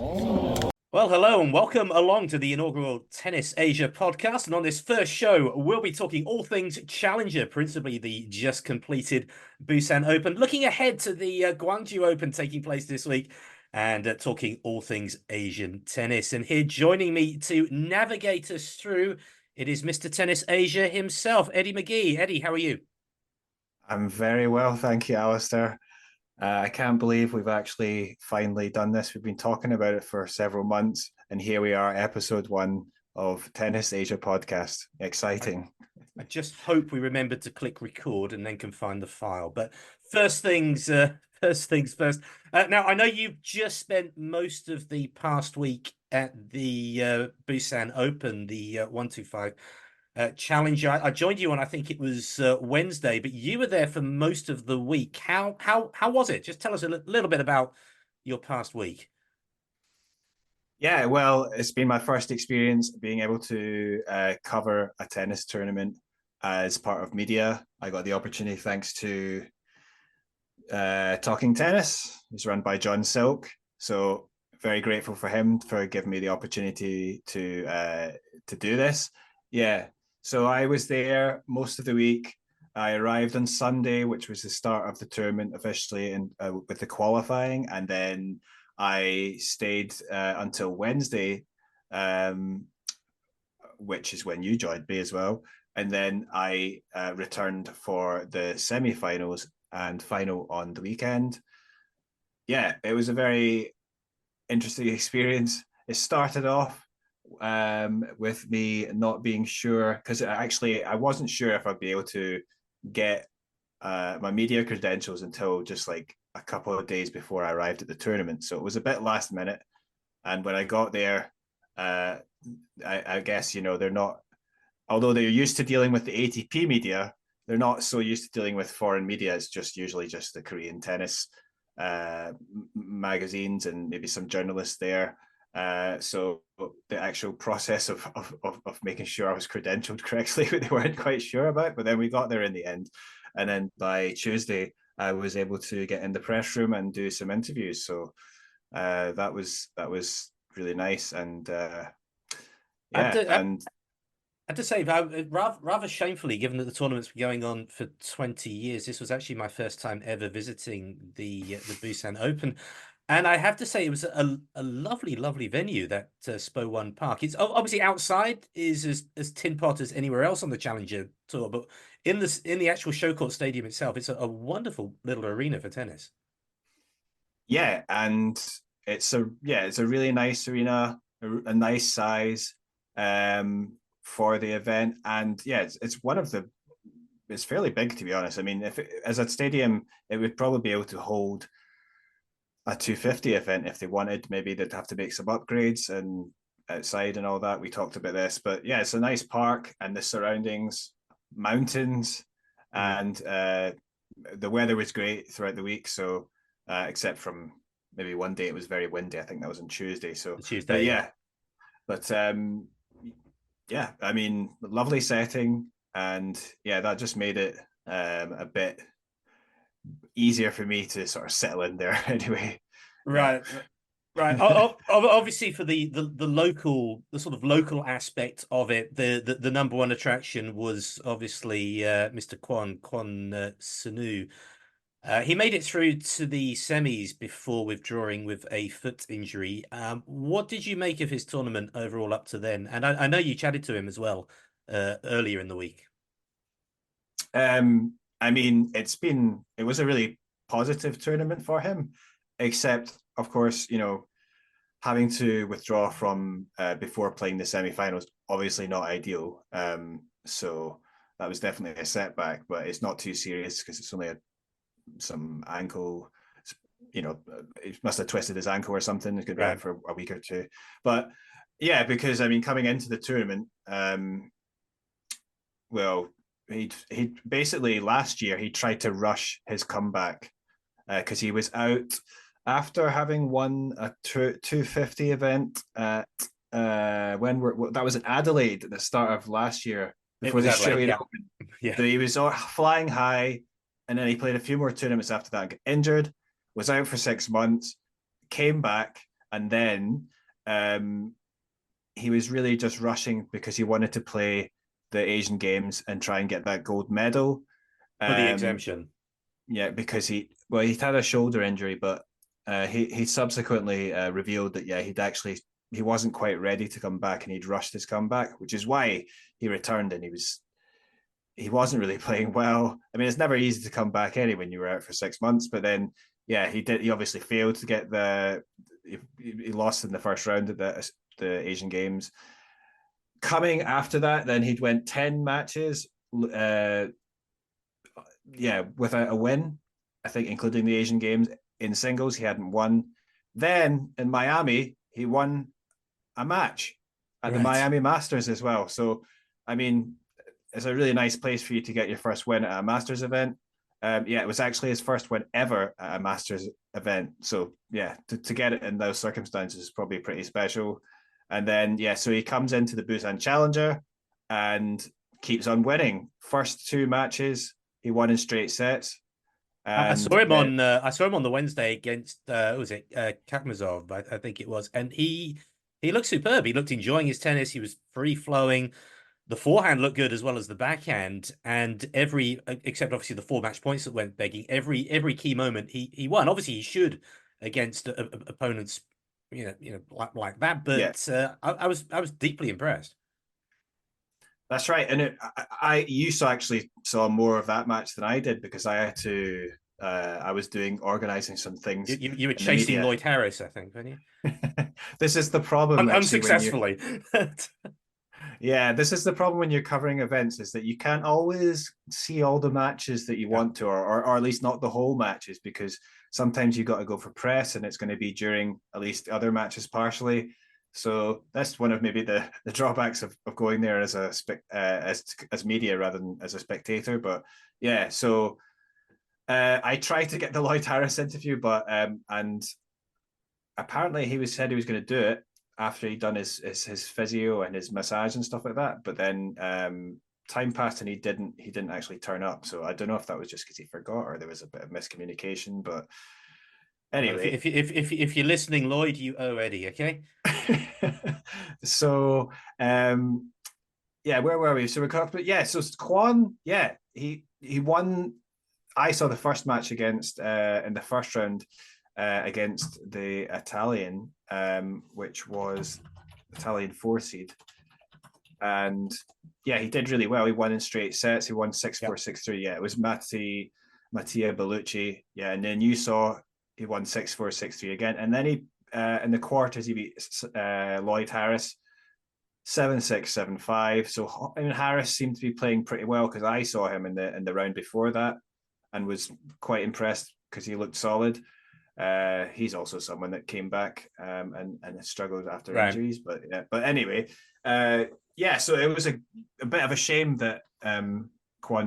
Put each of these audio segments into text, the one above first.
Well, hello and welcome along to the inaugural Tennis Asia podcast. And on this first show, we'll be talking all things Challenger, principally the just completed Busan Open, looking ahead to the Gwangju Open taking place this week, and talking all things Asian tennis. And here joining me to navigate us through, it is Mr. Tennis Asia himself, Eddie McGee. Eddie, how are you? I'm very well, thank you, Alastair. I can't believe we've actually finally done this. We've been talking about it for several months, and here we are, episode one of Tennis Asia podcast. Exciting. I just hope we remembered to click record and then can find the file. But first things, first things first. Now, I know you've just spent most of the past week at the Busan Open, the 125 Challenger. I joined you on, I think it was Wednesday, but you were there for most of the week. How was it? Just tell us a little bit about your past week. Yeah, well, it's been my first experience being able to cover a tennis tournament as part of media. I got the opportunity thanks to Talking Tennis. It's run by John Silk. So very grateful for him for giving me the opportunity to do this. Yeah, so I was there most of the week. I arrived on Sunday, which was the start of the tournament officially, and with the qualifying, and then I stayed until Wednesday, which is when you joined me as well. And then I returned for the semi-finals and final on the weekend. Yeah, it was a very interesting experience. It started off with me not being sure, because actually I wasn't sure if I'd be able to get my media credentials until just like a couple of days before I arrived at the tournament. So it was a bit last minute. And when I got there, I guess, they're not, although they're used to dealing with the ATP media, they're not so used to dealing with foreign media. It's just usually just the Korean tennis magazines and maybe some journalists there. So the actual process of making sure I was credentialed correctly, they weren't quite sure about. But then we got there in the end, and then by Tuesday, I was able to get in the press room and do some interviews. So that was really nice, and yeah, and I have to say, rather shamefully, given that the tournament's been going on for 20 years, this was actually my first time ever visiting the Busan Open. And I have to say, it was a lovely, lovely venue, that Spo One Park. It's obviously outside is as tin pot as anywhere else on the Challenger Tour, but in the actual show court stadium itself, it's a wonderful little arena for tennis. yeah, and it's a really nice arena, a nice size for the event, and yeah, it's one of the it's fairly big, to be honest. I mean, if as a stadium, it would probably be able to hold a 250 event if they wanted. Maybe they'd have to make some upgrades and outside and all that. We talked about this, but yeah, it's a nice park and the surroundings, mountains, and the weather was great throughout the week. So except from maybe one day it was very windy. I think that was on Tuesday. So, but Tuesday, yeah. yeah, but yeah, I mean, lovely setting, and yeah, that just made it a bit easier for me to sort of settle in there anyway. Yeah. Right. Right. Obviously, for the local, the sort of local aspect of it, the number one attraction was obviously Mr. Kwon Sanu. He made it through to the semis before withdrawing with a foot injury. What did you make of his tournament overall up to then? And I know you chatted to him as well earlier in the week. I mean, it was a really positive tournament for him, except of course, having to withdraw from before playing the semi-finals, obviously not ideal. So that was definitely a setback, but it's not too serious because it's only some ankle. He must have twisted his ankle or something. It's going to be out for a week or two. But yeah, because I mean, coming into the tournament, well, he basically last year he tried to rush his comeback because he was out after having won a 250 event at that was in Adelaide at the start of last year before the Australian Open. Yeah. So he was flying high, and then he played a few more tournaments after that, got injured, was out for 6 months, came back, and then he was really just rushing because he wanted to play the Asian Games and try and get that gold medal. For the Um, exemption. yeah, because he had a shoulder injury, but he subsequently revealed that he wasn't quite ready to come back and he'd rushed his comeback, which is why he returned and he wasn't really playing well. I mean, it's never easy to come back anyway when you were out for 6 months, but then yeah, he did. He obviously failed to get he lost in the first round of the Asian Games. Coming after that, then he'd went 10 matches. Yeah, without a win, I think, including the Asian Games. In singles, he hadn't won. Then in Miami, he won a match at the Right. Miami Masters as well. So, I mean, it's a really nice place for you to get your first win at a Masters event. Yeah, it was actually his first win ever at a Masters event. So, yeah, to get it in those circumstances is probably pretty special. And then, yeah, so he comes into the Busan Challenger and keeps on winning. First 2 matches, he won in straight sets. I And saw him on I saw him on the Wednesday against what was it Kakmazov, I think it was, and he looked superb. He looked enjoying his tennis. He was free flowing. The forehand looked good as well as the backhand, and every except obviously the 4 match points that went begging. Every key moment he won. Obviously he should against opponents, like that. yeah, But I was deeply impressed. that's right. And you actually saw more of that match than I did because I had to. I was organizing some You, things you, you were in the chasing media. Lloyd Harris, I think, weren't you? This is the problem, actually, when you. Unsuccessfully. Yeah, this is the problem when you're covering events is that you can't always see all the matches that you Yeah. want to, or at least not the whole matches, because sometimes you got to go for press and it's going to be during at least other matches partially. So that's one of maybe the drawbacks of going there as as media rather than as a spectator. But yeah, so I tried to get the Lloyd Harris interview, but and apparently said he was going to do it after he'd done his physio and his massage and stuff like that. But then time passed and he didn't actually turn up. So I don't know if that was just because he forgot or there was a bit of miscommunication. But Well, if anyway, if you're listening, Lloyd, you owe Eddie, okay? so yeah, where were we? So we got, but yeah, so Kwon, yeah, he won. I saw the first match against in the first round against the Italian, which was Italian 4 seed, and yeah, he did really well. He won in straight sets. He won 6-4, Yeah. 6-3. Yeah, it was Mattia Bellucci. Yeah, and then you saw he won 6-4, 6-3 again, and then he in the quarters he beat Lloyd Harris 7-6, 7-5. So I mean, Harris seemed to be playing pretty well because I saw him in the round before that and was quite impressed because he looked solid. He's also someone that came back and struggled after Right. injuries, but yeah. But anyway, yeah. So it was a bit of a shame that Kwon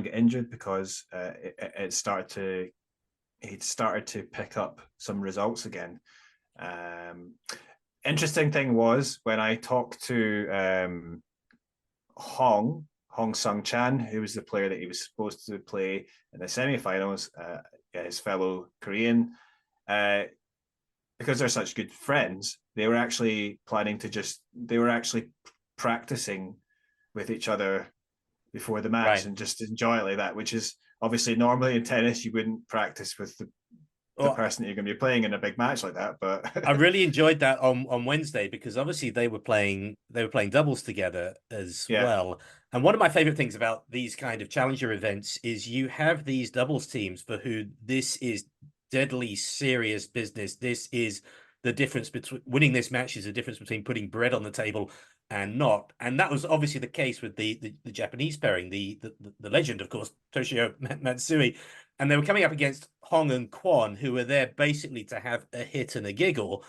got injured because it started to he'd started to pick up some results again. Um, Interesting thing was when I talked to Hong Sung Chan, who was the player that he was supposed to play in the semifinals, his fellow Korean. Uh, because they're such good friends, they were actually they were actually practicing with each other before the match Right. and just enjoy it like that, which is obviously normally in tennis you wouldn't practice with the Well, person that you're going to be playing in a big match like that. I But really enjoyed that on Wednesday because obviously they were playing doubles together as yeah, well. And one of my favorite things about these kind of challenger events is you have these doubles teams for who this is deadly serious business. This is the difference between winning this match is the difference between putting bread on the table and not. And that was obviously the case with the Japanese pairing, the legend, of course, Toshio Matsui. And they were coming up against Hong and Kwon, who were there basically to have a hit and a giggle.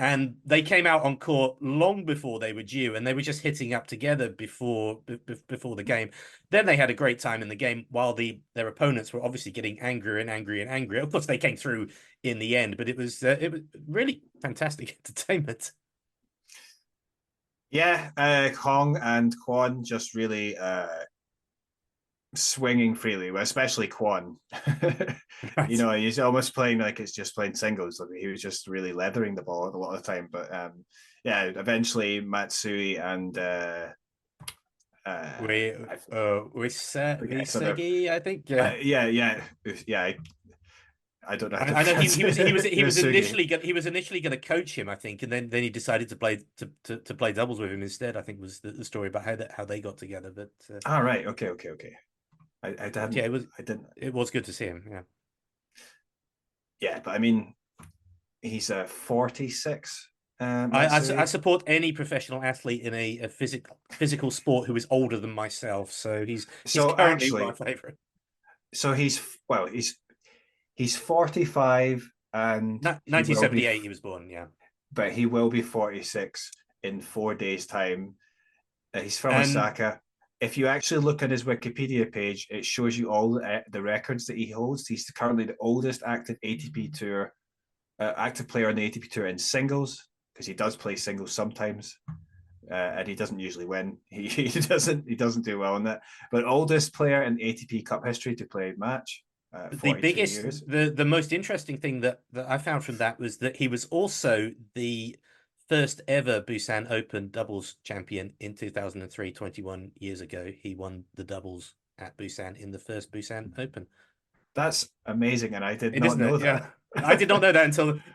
And they came out on court long before they were due, and they were just hitting up together before the game. Then they had a great time in the game, while their opponents were obviously getting angrier and angrier and angrier. Of course, they came through in the end, but it was really fantastic entertainment. yeah, Hong and Kwon just really swinging freely, especially Kwon. Right. He's almost playing like it's just playing singles. Like he was just really leathering the ball a lot of the time. But yeah, eventually Matsui and We I forget other. Wisegi, I think. Yeah. Yeah. I don't know how to I know pronounce he was Usugi. initially going to coach him, I think, and then he decided to play to play doubles with him instead. I think was the story about how they got together. Ah, right. Okay. But yeah, I didn't. it was good to see him. Yeah. Yeah, but I mean, he's a 46, I Matsui. support any professional athlete in a physical sport who is older than myself. So he's So currently my actually, favorite. so he's 45 and he will be, 1978 he was born. Yeah. but he will be 46 in 4 days' time. He's from And Osaka. If you actually look at his Wikipedia page, it shows you all the records that he holds. He's currently the oldest active player on the ATP Tour in singles, because he does play singles sometimes, and he doesn't usually win. He doesn't do well in that. But oldest player in ATP Cup history to play a match, the 42 biggest, years. the most interesting thing that I found from that was that he was also the first ever Busan Open doubles champion in 2003, 21 years ago. He won the doubles at Busan in the first Busan Open. That's amazing, and I did It not isn't know it? that. Yeah. I did not know that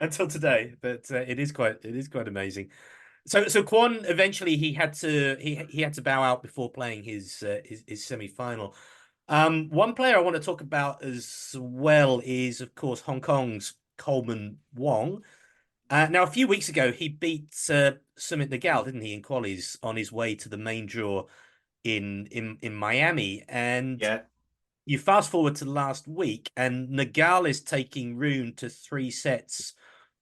until today, but it is quite amazing. So Kwon eventually he had to bow out before playing his semi final. One player I want to talk about as well is, of course, Hong Kong's Coleman Wong. Now, a few weeks ago, he beat Sumit Nagal, didn't he, in qualies on his way to the main draw in Miami. And Yeah, you fast forward to last week, and Nagal is taking Rune to 3 sets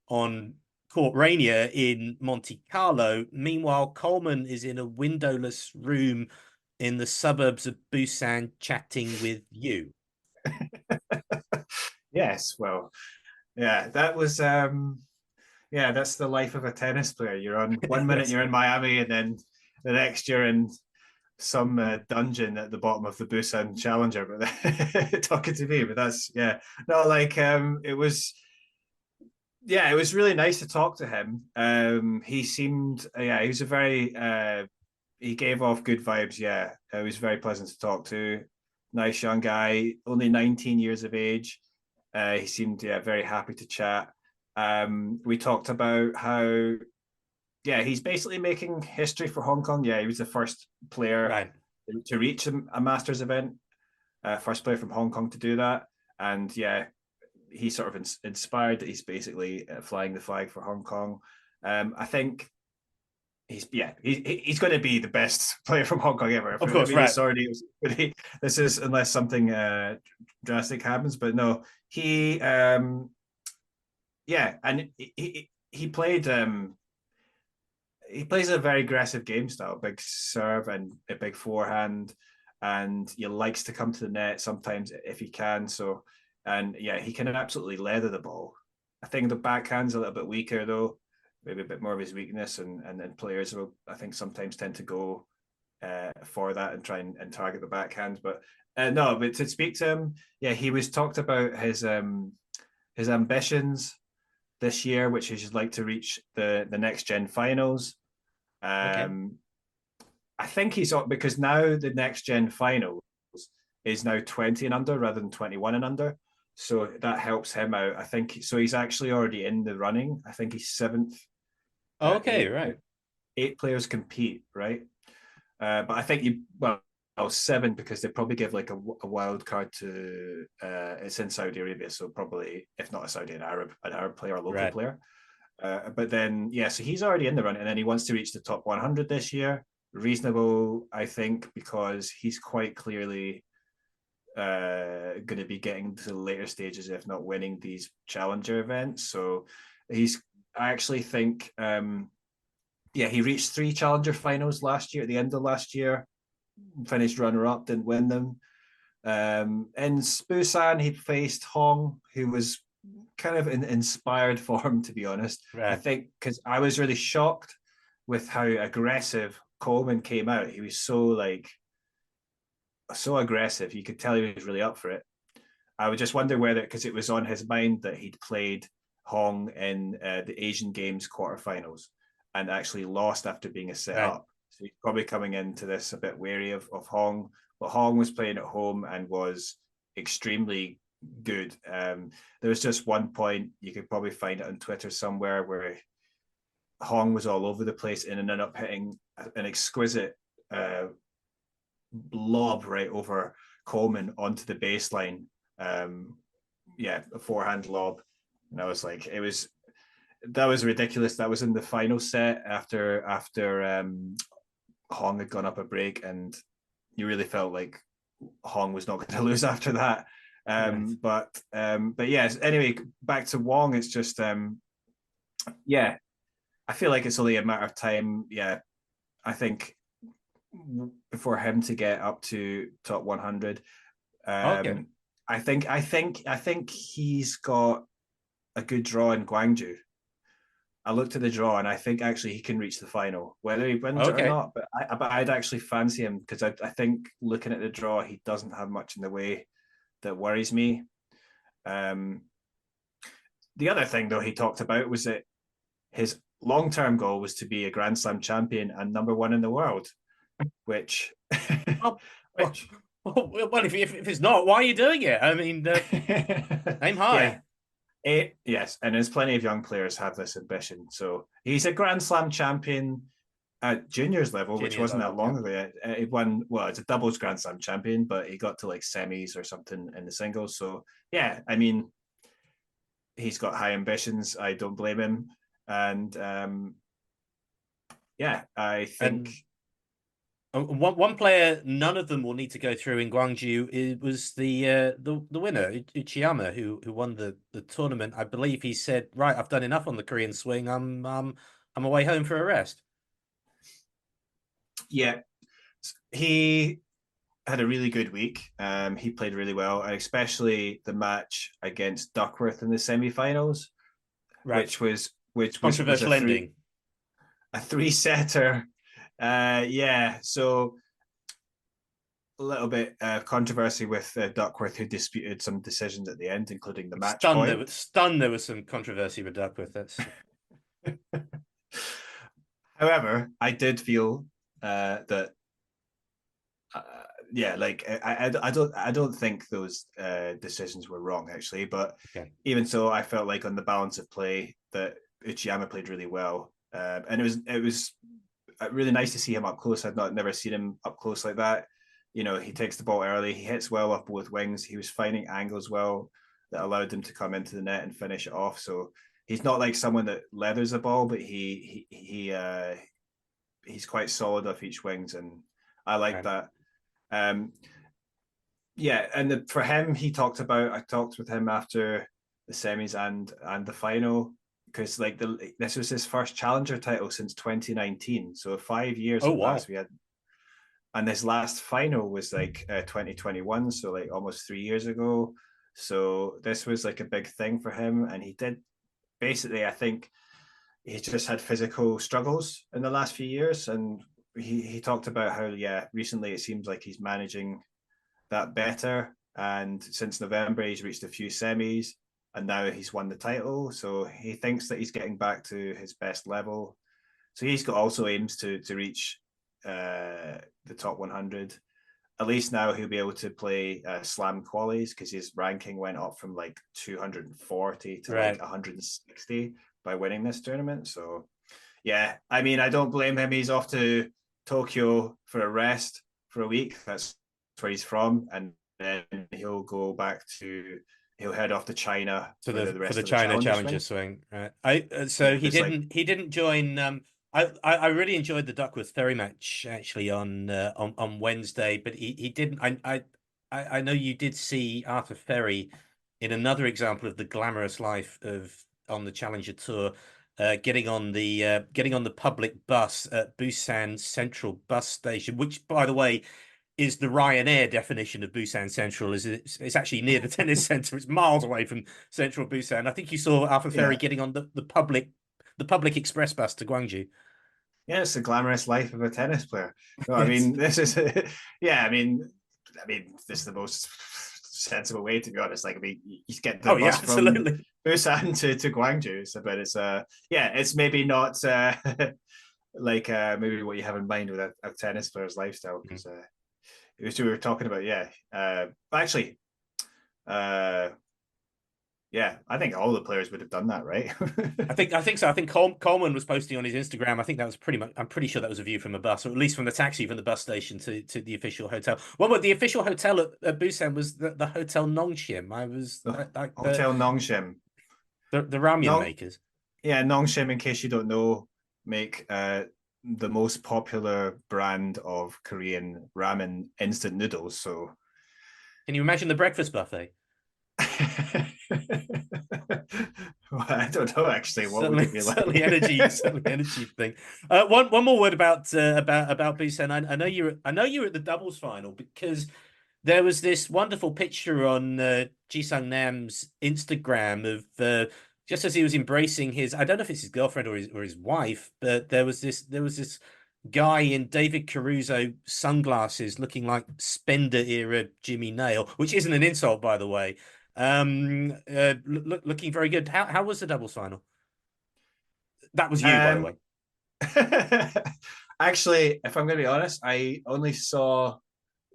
on Court Rainier in Monte Carlo. Meanwhile, Coleman is in a windowless room in the suburbs of Busan chatting with you. yes. Well, yeah, that was yeah, that's the life of a tennis player. You're on one minute Yes. you're in Miami, and then the next you're in some dungeon at the bottom of the Busan Challenger. But talking to me, but that's yeah, no, like it was. Yeah, it was really nice to talk to him. He seemed, yeah, he was a very, he gave off good vibes. Yeah, it was very pleasant to talk to. Nice young guy, only 19 years of age. He seemed, yeah, very happy to chat. We talked about how, yeah, he's basically making history for Hong Kong. Yeah, he was the first player Right. to reach a Masters event, first player from Hong Kong to do that. And yeah, he's sort of inspired that he's basically flying the flag for Hong Kong. I think he's going to be the best player from Hong Kong ever. Of I course, mean, right. sorry, this is unless something drastic happens, but no, yeah, and he played he plays a very aggressive game style, big serve and a big forehand, and he likes to come to the net sometimes if he can. So, and yeah, he can absolutely leather the ball. I think the backhand's a little bit weaker though, maybe a bit more of his weakness, and then players will, I think, sometimes tend to go for that and try and target the backhand. But no, but to speak to him, yeah, he was talked about his ambitions this year, which is like to reach the next gen finals. Okay. um, I think he's up because now the next gen finals is now 20 and under rather than 21 and under. So that helps him out. I think so. He's actually already in the running. I think he's seventh. Okay, Eight right. eight players compete, right? But I think seven because they probably give like a wild card to it's in Saudi Arabia, so probably if not a Saudi, an Arab player, a local Right. player. But then, yeah, so he's already in the run, and then he wants to reach the top 100 this year. Reasonable, I think, because he's quite clearly going to be getting to the later stages, if not winning these challenger events. So I actually think, yeah, he reached 3 challenger finals last year at the end of last year, finished runner up, didn't win them. In Busan, he faced Hong, who was kind of in inspired form, to be honest. I Right. think because I was really shocked with how aggressive Coleman came out. He was so like so aggressive. You could tell he was really up for it. I would just wonder whether, because it was on his mind that he'd played Hong in the Asian Games quarterfinals and actually lost after being a set Right. up. So he's probably coming into this a bit wary of Hong. But Hong was playing at home and was extremely good. There was just one point, you could probably find it on Twitter somewhere, where Hong was all over the place and ended up hitting an exquisite lob right over Coleman onto the baseline. Yeah, a forehand lob. And I was like, that was ridiculous. That was in the final set after Hong had gone up a break, and you really felt like Hong was not going to lose after that. Right. But yes. Anyway, back to Wong. It's just yeah. I feel like it's only a matter of time. Yeah, I think for him to get up to top 100. Okay. I think he's got a good draw in Gwangju. I looked at the draw and I think actually he can reach the final, whether he wins it or Okay. not. But I'd actually fancy him because I think looking at the draw, he doesn't have much in the way that worries me. Um, the other thing though he talked about was that his long-term goal was to be a Grand Slam champion and number one in the world, which Well, well, which well, if it's not, why are you doing it? I mean, aim yeah. high. Yes, and there's plenty of young players have this ambition. So he's a Grand Slam champion at juniors level, which Junior wasn't that level. Yeah. long ago. He won, well, it's a doubles Grand Slam champion, but he got to like semis or something in the singles. So yeah, I mean, he's got high ambitions. I don't blame him, and yeah, I think And one player, none of them will need to go through in Gwangju. It was the winner, Uchiyama, who won the tournament. I believe he said, "Right, I've done enough on the Korean swing. I'm away home for a rest." yeah, he had a really good week. He played really well, and especially the match against Duckworth in the semi-finals, Right, which was controversial ending. a three setter. Yeah, so a little bit controversy with Duckworth, who disputed some decisions at the end, including the match point. Stunned there was some controversy with Duckworth. That's However, I did feel that uh, yeah, like I don't think those decisions were wrong actually, but okay. even so, I felt like on the balance of play that Uchiyama played really well, and it was really nice to see him up close. I'd not never seen him up close like that. You know, he takes the ball early, he hits well off both wings. He was finding angles well that allowed him to come into the net and finish it off. So he's not like someone that leathers the ball, but he's quite solid off each wings, and I like Right. that. Um, yeah, and for him, I talked with him after the semis and the final, because like this was his first challenger title since 2019, so 5 years Oh have passed. wow. We had, and this last final was like 2021, so like almost 3 years ago. So this was like a big thing for him, and he did basically, I think he's just had physical struggles in the last few years, and he talked about how, yeah, recently it seems like he's managing that better. And since November, he's reached a few semis, and now he's won the title. So he thinks that he's getting back to his best level. So he's got also aims to reach the top 100. At least now he'll be able to play slam qualies, because his ranking went up from like 240 to like Right. 160 by winning this tournament. So yeah, I mean, I don't blame him. He's off to Tokyo for a rest for a week. That's where he's from, and then he'll head off to China To for the the for rest the of the China Challenger Challenger swing. swing. Right. I Yeah, so he it's like, didn't join. I really enjoyed the Duckworth Ferry match actually on Wednesday, but he didn't. I know you did see Arthur Ferry in another example of the glamorous life of on the Challenger Tour. Getting on the public bus at Busan Central bus station, which, by the way, is the Ryanair definition of Busan Central. Is it's actually near the tennis center. It's miles away from central Busan. I think you saw Arthur Ferry yeah, getting on the public express bus to Gwangju. yeah, it's the glamorous life of a tennis player. No, I It's mean, this is, yeah, I mean, I mean, this is the most sensible way, to be honest. Like, I mean, you get the Oh yeah, bus from absolutely. Busan to Gwangju, so, but it's yeah, it's maybe not like maybe what you have in mind with a tennis player's lifestyle, because it was we were talking about, yeah, actually, uh yeah, I think all the players would have done that, right? I think so. I think Coleman was posting on his Instagram. I think that was pretty much. I'm pretty sure that was a view from a bus, or at least from the taxi from the bus station to the official hotel. Well, but the official hotel at Busan was the Hotel Nongshim. I was like Hotel Nongshim. the ramen Nong, makers. yeah, Nongshim, in case you don't know, make the most popular brand of Korean ramen instant noodles. So Can you imagine the breakfast buffet? well, I don't know actually. What would Certainly, it be certainly like? energy thing. One more word about Busan. I know you were at the doubles final because there was this wonderful picture on Jisung Nam's Instagram of just as he was embracing his, I don't know if it's his girlfriend or his wife, but there was this guy in David Caruso sunglasses looking like Spender era Jimmy Nail, which isn't an insult, by the way. Looking very good. How was the doubles final? That was you, by the way. um, actually, if I'm going to be honest, I only saw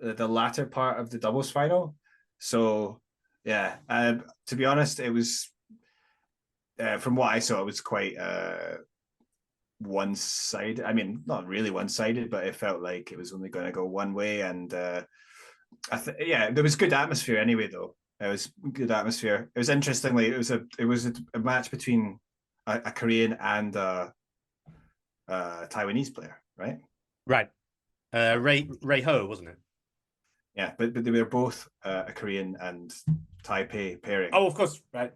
the latter part of the doubles final. So yeah, to be honest, it was from what I saw, it was quite one-sided. I mean, not really one-sided, but it felt like it was only going to go one way. And yeah, there was good atmosphere anyway. Though it was good atmosphere. It was interestingly, it was a match between a Korean and a Taiwanese player, right? Right. Ray Ho, wasn't it? Yeah, but they were both a Korean and Taipei pairing. Oh, of course. Right.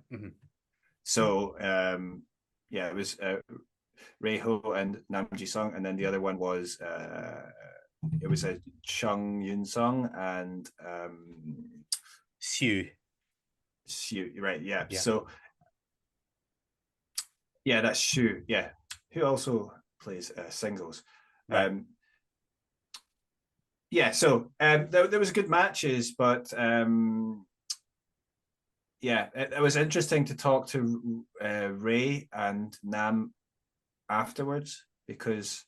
So yeah, it was Ray Ho and Nam Ji Sung, and then the other one was it was a Chung Yun Sung and Siu. Xu, right? Yeah. Yeah. So yeah, that's Xu. Yeah, who also plays singles. Right. Yeah, so there was good matches, but yeah, it was interesting to talk to Ray and Nam afterwards, because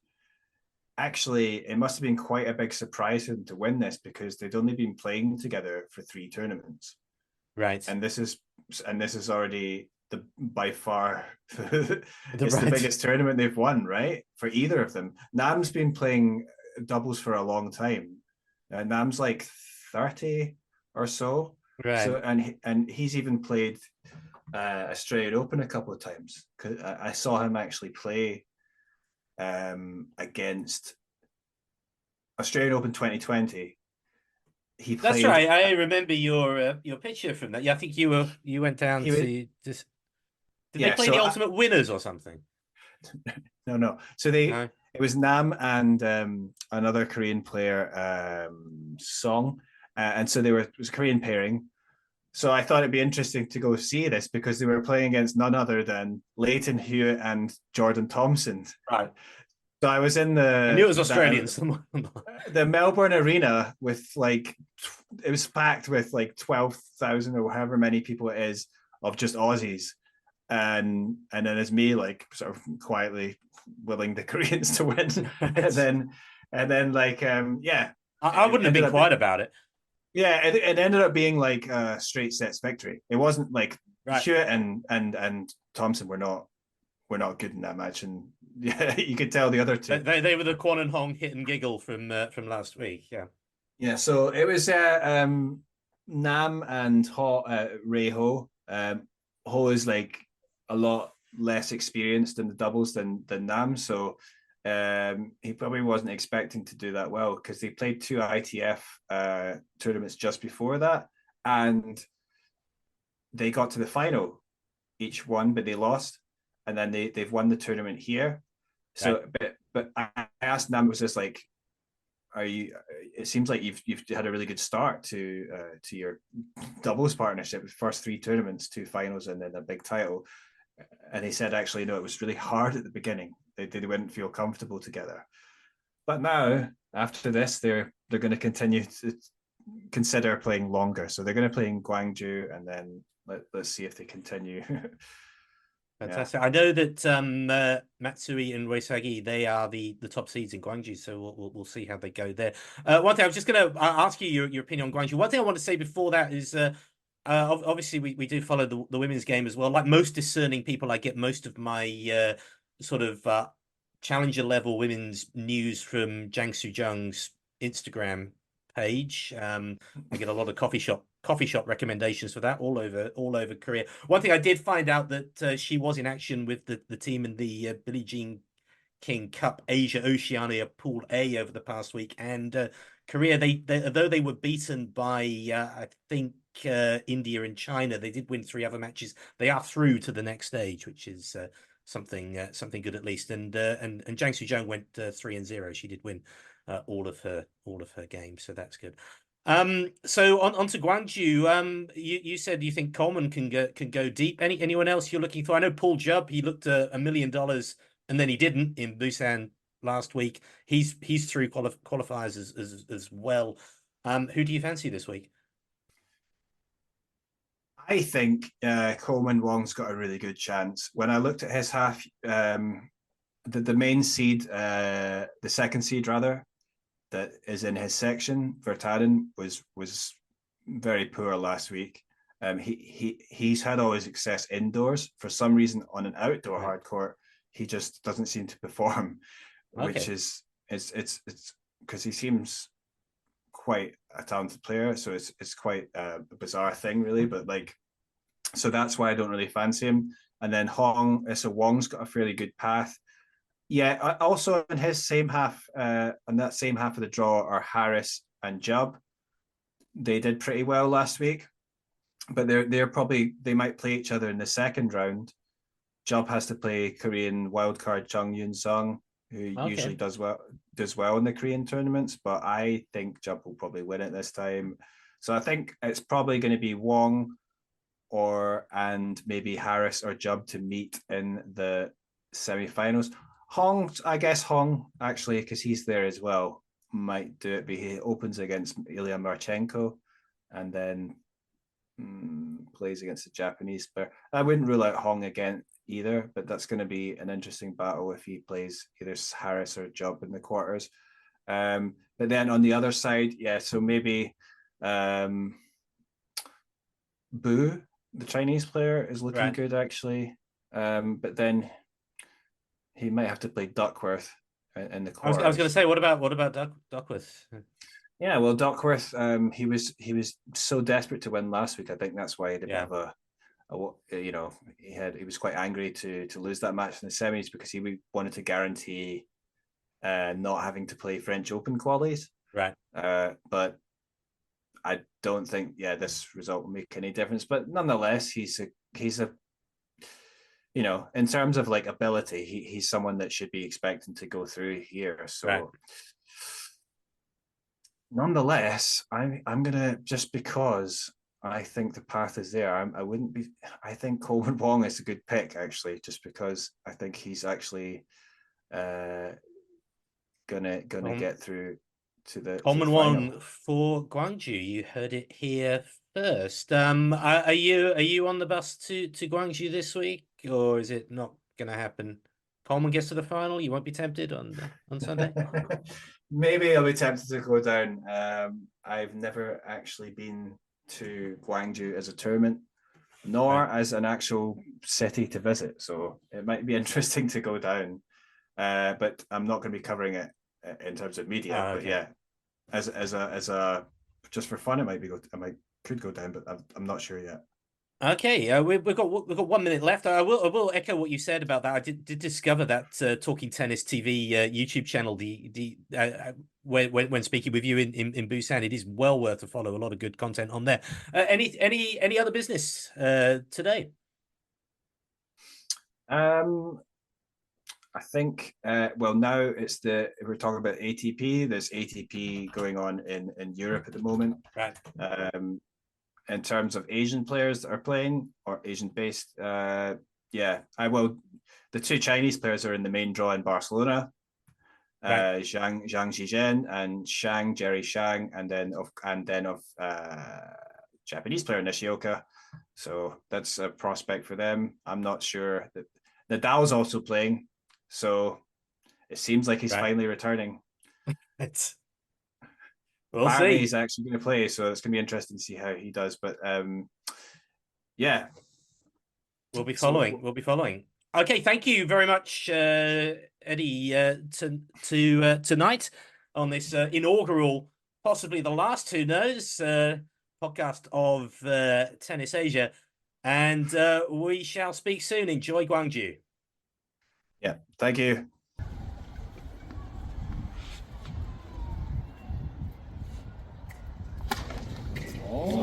actually it must have been quite a big surprise for them to win this, because they'd only been playing together for 3 tournaments, Right. and this is already the by far it's the Right. biggest tournament they've won, right? For either of them. Nam's been playing doubles for a long time. Nam's like 30 or so. Right. So and he's even played Australian Open a couple of times. Cause I saw him actually play against Australian Open 2020. He That's played. right. I remember your picture from that. Yeah, I think you went down He was to just did they yeah. play the So Ultimate Winners or something? no. So they No. it was Nam and another Korean player, Song, and so it was a Korean pairing. So I thought it'd be interesting to go see this, because they were playing against none other than Leighton Hewitt and Jordan Thompson. Right. So I was in I knew it was Australian. Someone. the Melbourne Arena with like it was packed with like 12,000 or however many people it is of just Aussies, and then it's me like sort of quietly willing the Koreans to win, and then like yeah, I it wouldn't have ended been up quiet about it. yeah, it ended up being like a straight sets victory. It wasn't like Right. Hewitt and Thompson were not good in that match, and yeah, you could tell the other two. They were the Quan and Hong hit and giggle from last week. Yeah. Yeah, so it was Nam and Ray Ho. Ho is like a lot less experienced in the doubles than Nam, so he probably wasn't expecting to do that well, because they played two ITF tournaments just before that, and they got to the final, each one, but they lost, and then they've won the tournament here. Right. So, but I asked Nam, was this like, are you? It seems like you've had a really good start to your doubles partnership, first 3 tournaments, 2 finals, and then a big title. And he said, actually, no, it was really hard at the beginning. They wouldn't feel comfortable together. But now, after this, they're going to continue consider playing longer. So they're going to play in Gwangju, and then let's see if they continue. Fantastic. I know that Matsui and Uesagi, they are the top seeds in Gwangju, so we'll see how they go there. One thing I was just going to ask you your opinion on Gwangju. One thing I want to say before that is obviously we do follow the women's game as well. Like most discerning people, I get most of my sort of challenger level women's news from Jang Soo-jung's Instagram page. I get a lot of coffee shop recommendations for that all over Korea. One thing I did find out that she was in action with the team in the Billie Jean King Cup Asia Oceania Pool A over the past week, and Korea, they though they were beaten by I think India and China, they did win 3 other matches. They are through to the next stage, which is something good at least. And Jang Soo-jung went 3-0. She did win all of her games, so that's good. So on to Gwangju. You said you think Coleman can go deep. Anyone else you're looking for? I know Paul Jubb, he looked $1 million and then he didn't in Busan last week. He's through qualifiers as well. Who do you fancy this week? I think Coleman Wong's got a really good chance. When I looked at his half, the main seed, the second seed rather, that is in his section, Vertaden was very poor last week. He's had all his success indoors. For some reason, on an outdoor hard court, he just doesn't seem to perform, which is it's because he seems quite a talented player. So it's quite a bizarre thing, really. But like, so that's why I don't really fancy him. And then Wong's got a fairly good path. Yeah, also in his same half, on that same half of the draw are Harris and Jubb. They did pretty well last week, but they might play each other in the second round. Jubb has to play Korean wildcard Chung Yoon Sung, who usually does well in the Korean tournaments, but I think Jubb will probably win it this time. So I think it's probably going to be Wong and maybe Harris or Jubb to meet in the semi-finals. I guess Hong, actually, because he's there as well, might do it, but he opens against Ilya Marchenko and then plays against the Japanese player. I wouldn't rule out Hong again either, but that's going to be an interesting battle if he plays either Harris or Jubb in the quarters. But then on the other side, so maybe Bu, the Chinese player, is looking good, actually. But then he might have to play Duckworth in the quarters. I was going to say, what about Duckworth? Yeah, well, Duckworth, he was so desperate to win last week. I think that's why he had a bit of he was quite angry to lose that match in the semis because he wanted to guarantee not having to play French Open qualies. Right. But I don't think this result will make any difference. But nonetheless, he's a in terms of like ability, he's someone that should be expecting to go through here. So nonetheless, I'm gonna, just because I think the path is there, I think Coleman Wong is a good pick, actually, just because I think he's actually gonna get through to the Coleman Wong for Gwangju. You heard it here first. Are you on the bus to Gwangju this week, or is it not going to happen? Coleman gets to the final. You won't be tempted on Sunday. Maybe I'll be tempted to go down. I've never actually been to Gwangju as a tournament, nor as an actual city to visit. So it might be interesting to go down, but I'm not going to be covering it in terms of media. But yeah, as a just for fun, could go down, but I'm not sure yet. Okay, we've got 1 minute left. I will echo what you said about that. I did discover that Talking Tennis TV YouTube channel. When speaking with you in Busan, it is well worth a follow. A lot of good content on there. Any other business today? I think now we're talking about ATP. There's ATP going on in Europe at the moment. Right. In terms of Asian players that are playing or Asian based, the 2 Chinese players are in the main draw in Barcelona. Right. Zhang Zhizhen and Jerry Shang, and then of Japanese player Nishioka. So that's a prospect for them. I'm not sure that Nadal's also playing, so it seems like he's Right. finally returning. It's we'll Apparently, see. he's actually going to play, so it's going to be interesting to see how he does. But yeah, We'll be following. so We'll be following. Okay, thank you very much, Eddie, to tonight on this inaugural, possibly the last, who knows, podcast of Tennis Asia, and we shall speak soon. Enjoy Gwangju. yeah, thank you. Oh.